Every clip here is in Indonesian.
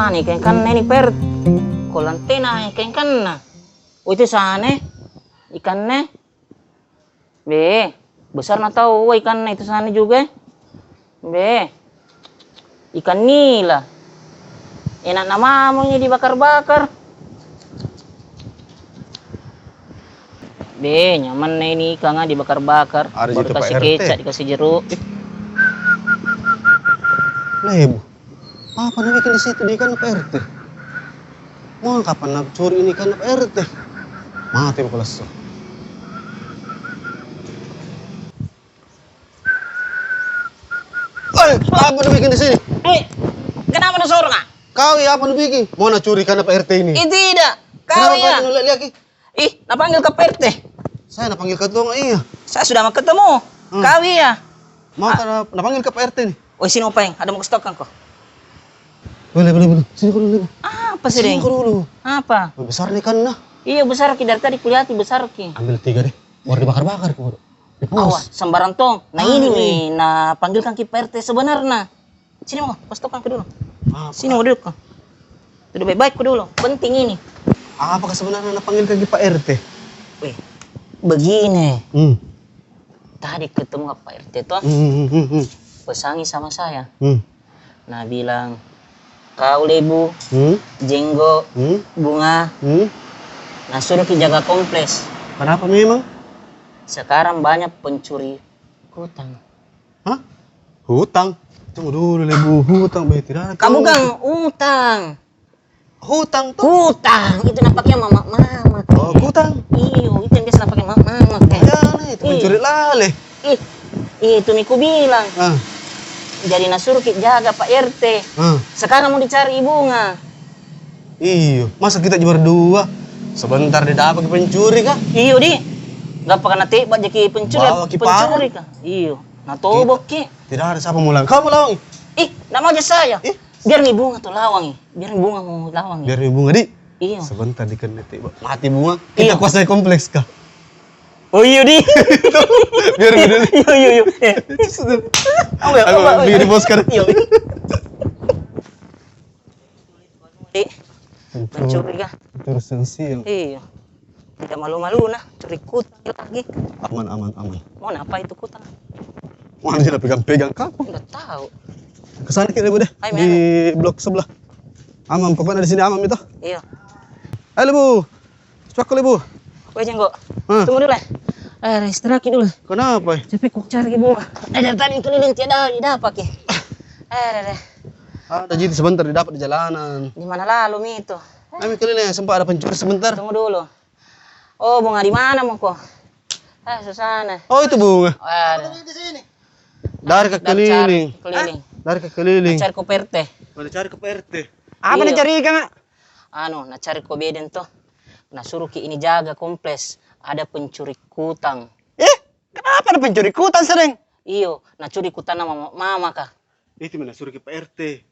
nih ikan ini per kolantena ikan na. Oh itu sana ikannya. Be, besar na tahu ikan itu sana juga. Be, ikan nila. Enak nama mau dibakar-bakar. Be, nyaman na ini ikan dibakar-bakar. Baru kasih kecap, dikasih jeruk. Lebu, apa nih ikan di situ di ikan Pak RT? Mau kapan nak curi ini ikan Pak RT? Mati kepala so. Apa nih bikin di sini? Kenapa nak sorong ah? Kau ya apa nih bikin? Mau nak curi ikan Pak RT ini? Tidak, kau ya. Lihat lagi. Nak panggil ke PRT. Saya nak panggil ketua iya. Saya sudah mau ketemu. Kau ya. Mau nak panggil ke PRT nih. Oh sini openg, ada mau stokan kok. Boleh. Sini kau dulu. Apa sih Sini kau dulu. Apa? Besar nih kan nah. Iya besar ki dari tadi kulihati besar ki. Ambil 3 deh. Baru dibakar-bakar kau. Awas, sembarang tong. Nah ini nih, nah panggilkan ki PRT sebenarnya. Sini mau, pastokan ke dulu. Sini mau duduk kok. Duduk baik-baik ke dulu. Penting ini. Apakah sebenarnya nak panggilkan ki Pak RT? Wih, begini. Tadi ketemu Pak RT tuh. Pesangi sama saya. Nah bilang, kau Lebu, Jenggo, Bunga, nah suruh jaga kompleks. Kenapa memang? Sekarang banyak pencuri hutang. Hah? Hutang? Tunggu dulu Lebu, hutang tidak ada. Kamu kan utang. Hutang tuh? Hutang, itu nampaknya mama. Oh, hutang? Iyo, itu yang biasa nampaknya mama. Ya, itu pencuri lale. Itu Miku bilang. Jadi nasuruh jaga Pak RT. Sekarang mau dicari Bunga. Iyo, masa kita cuma berdua? Sebentar didapat ke pencuri kah? Iyo di. Gak pernah tiba jadi pencuri kah? Iyo. Nah tobok ki. Tidak ada siapa mau lawang. Kamu lawang? Nggak mau aja saya. Biar nih Bunga tuh lawang. Biar nih Bunga mau lawang. Biar nih Bunga di. Iya. Sebentar dikena tiba. Mati Bunga. Kita kuasai kompleks kah? Oh iya di. Biar gue dulu. Iya. Aku bikin bos sekarang. Iya. Pencuri kah? Terus sensial. Iya. Tidak malu-malu nah, curi kutil lagi. Aman. Mau apa itu kutang? Mana sih pegang-pegang kamu? Udah tahu. Kesana kita Bu deh. Di blok sebelah. Amam, pokoknya di sini Amam itu. Iya. Ayo Bu. Cepat Lebu. Weh Jenggo. Tunggu dulu. Istirahat dulu. Kenapa? Capek kok cari Bunga. Dari tadi keliling tiada dapat ki. Ada jadi sebentar didapat di jalanan. Di mana lalu Mi itu? Kami keliling sempat ada pencuri sebentar. Tunggu dulu. Oh, Bunga di mana mau kok? Susana. Oh, itu Bunga. Di sini. Dari ke keliling. Dari ke keliling. Cari ke PRT. Mana cari ke PRT? Apa nak cari ikan? Nak cari ke Beden tuh. Nah suruh ki ini jaga kompleks. Ada pencuri kutang. Kenapa ada pencuri kutang sering? Iyo, nah curi kutang sama mama kah? Itu mana suruh ke PRT,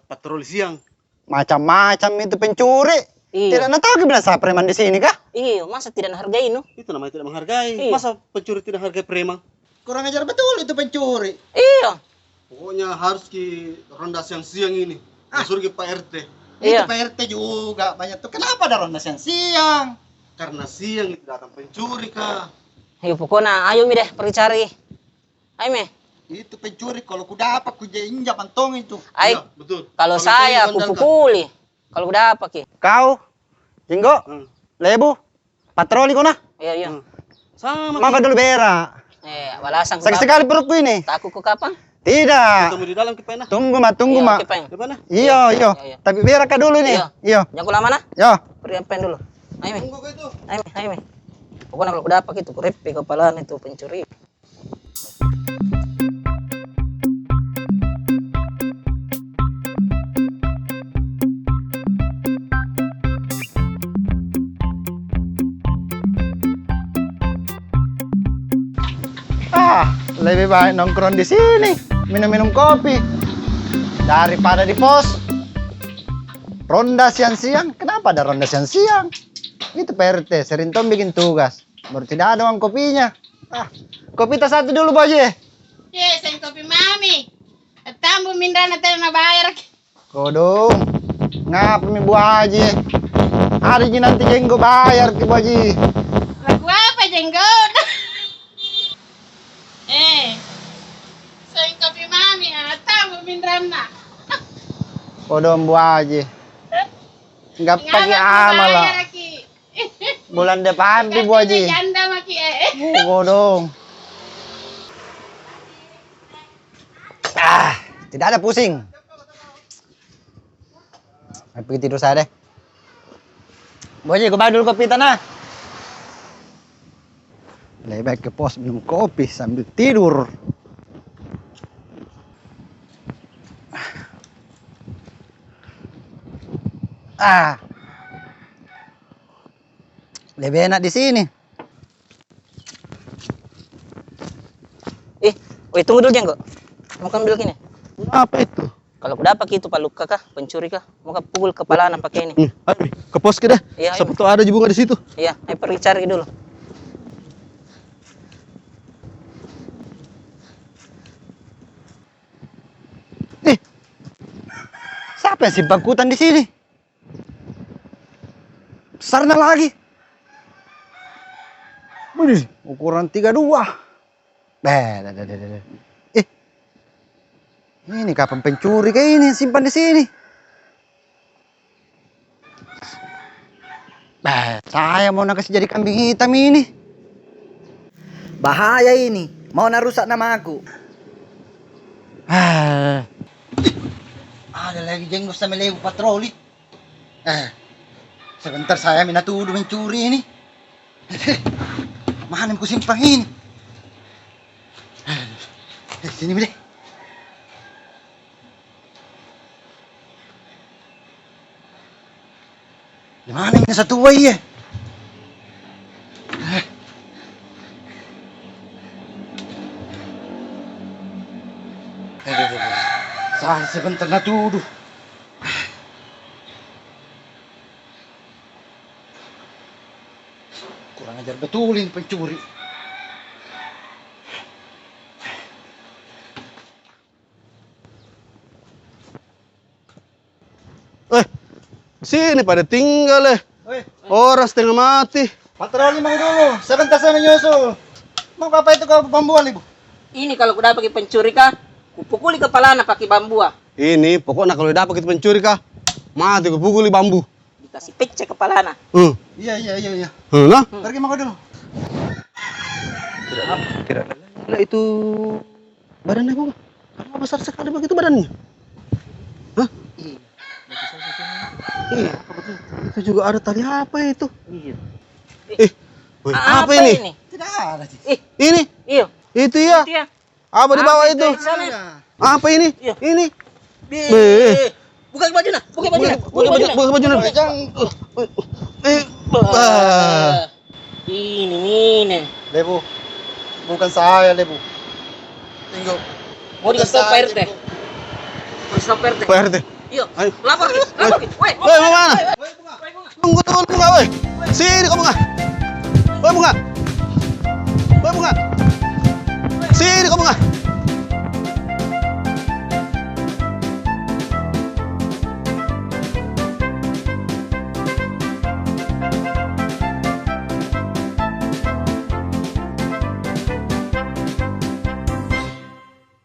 patroli siang. Macam-macam itu pencuri. Iya. Tidak tahu gimana saya preman di sini kah? Iyo, masa tidak hargai no? Itu namanya tidak menghargai. Iya. Masa pencuri tidak hargai preman? Kurang ajar betul itu pencuri. Iya. Pokoknya harus ke ronda siang-siang ini. Suruh ke PRT. Iya. Itu PRT juga banyak tuh. Kenapa ada ronda siang-siang? Karena siang itu datang pencuri kah? Ayo pokoknya, ayo Mi deh pergi cari. Ayo Mi. Itu pencuri kalau ku dapat ku injak pantong itu. Ayo. Iya, betul. Kalau saya aku pukuli. Kalau udah apa ki? Kau, Jinggo, Lebu, patroli kau nah. Iya. Sama. Maka dulu berak. Balasan Sakit sekali perutku ini. Takut ke kapan? Tidak. Ketemu di dalam ke pena. Tunggu mak. Kepeng. Di mana? Iya. Tapi berak kah dulu nih. Iya. Jangan lama nah. Yo. Pergi pen dulu. Ayo Mi. Tunggu ke itu. Ayo Mi. Pokoknya kalau udah apa gitu, kurepi kepalaan itu pencuri. Lebih baik nongkrong di sini, minum-minum kopi daripada di pos. Ronda siang-siang, kenapa ada ronda siang-siang? Itu PRT, sering Tom bikin tugas, baru tidak ada uang kopinya. Kopi tas satu dulu Boje. Sen kopi mami. Tambo mindana tena na bayar. Kodong, Ngapa mi Bu Haji? Hari ini nanti jenggo bayar ke Bu Haji. Lagu apa jenggot? Soin kopi mami atau mindrana? Kodom Bu Haji. Enggak pakai amal lah. Bulan depan pi Bu Haji. Janda maki Kodong. Tidak ada pusing. Ayo pergi tidur saya deh. Bu Haji, gue bayar dulu kopi tanah. Lebih baik ke pos minum kopi sambil tidur. Lebih enak di sini. Woi tunggu dulu Jenggo. Mau ambil gini. Apa itu? Kalau udah pakai itu paluk kah, pencuri kah? Mau pukul kepala pakai ini. Ayo, ke pos kita. Iya, Siapa tahu ada bunga di situ. Iya, ayo pergi cari dulu. Siapa yang simpan kutan di sini? Besarnya lagi. Wih, ukuran 32. Ini kapan pencuri kayak ini simpan di sini? Saya mau kasih jadi kambing hitam ini. Bahaya ini, mau narusak nama aku. Ada lagi jenggot sama lewu patroli. Sebentar saya minta tuduh mencuri ini. Mana yang ku simpang ini? Sini deh. Di mana ini satu way ya? Saya sebentar nak tuduh. Kurang ajar betul ini pencuri. Sini pada tinggal Orang setengah mati. Patroli mau dulu. Sebentar saya menyusul. Mau apa itu kau bambuan ibu? Ini kalau udah pakai pencuri kah, kupukuli kepala pakai bambu. Ini pokoknya kalau dapat kita pencuri kah, mati kupukuli bambu. Dikasih pecah kepala. Iya. Nah, Pergi mau dulu. kira itu badannya kok kenapa besar sekali begitu badannya? Hah? Iya, itu juga ada tali apa itu? Iya. Woi, apa ini? Tidak ada sih. Ini? Iya. Itu ya? Itu ya. Apa di bawah itu? Di sana. Apa ini? Iya. Ini? Buka baju nah, buka baju nah. Buka baju dulu. Ini. Lebu. Bukan saya, Lebu. Tunggu. Mau dikasih tahu Pak RT. Mau stop RT. Pak RT. Iya. Ayo. Lapor. Woi. Woi, mau mana? Tunggu, bunga, woi. Sini kau bunga. Woi, bunga. Woi, bunga. Sini kau bunga.